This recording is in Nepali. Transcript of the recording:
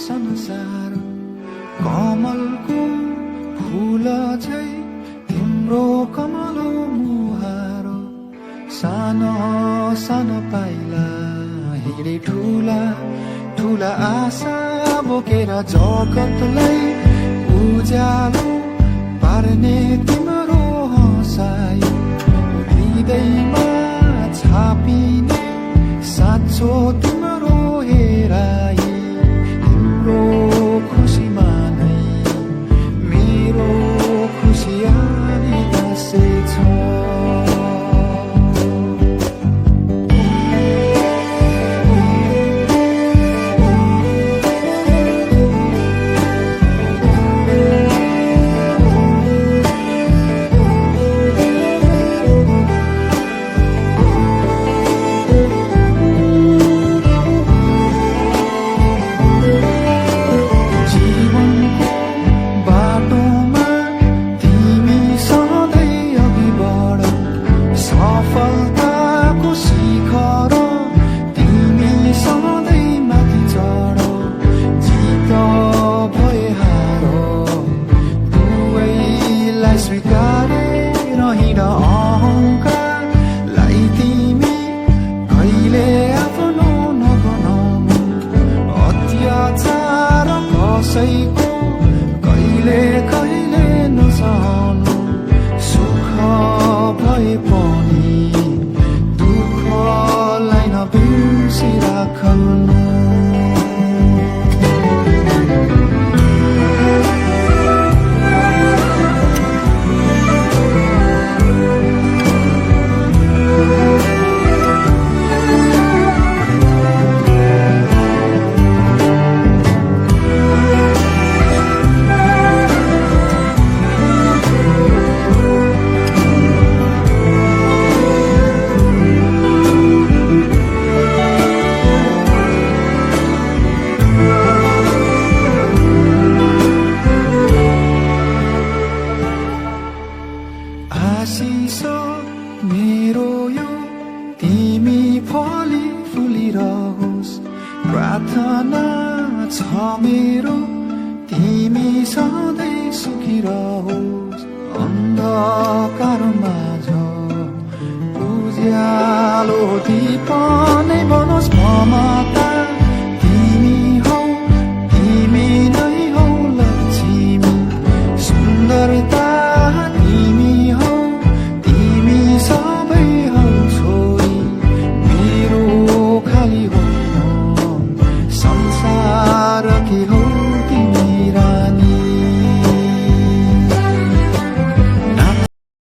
संसार कमलको फूल झै तिम्रो कमलो मुहारो सानो सानो पाइला हिँडे ठुला ठुला आशा बोकेर जगतलाई उज्यालो पार्ने तिम्रो हँसाइ हृदयमा छापिने साँचो तिम्रो हेराइ तिम्रो खुसीमा नै मेरो खुसी आनी बसेछ कहिले कहिले नसहनु सुख भए पनि दुःखलाई नबिर्सिराख्नु आशिष मेरो यो तिमी फली फुलिरहोस् प्रार्थना छ मेरो तिमी सधैँ सुखी रहोस् अन्धकारमा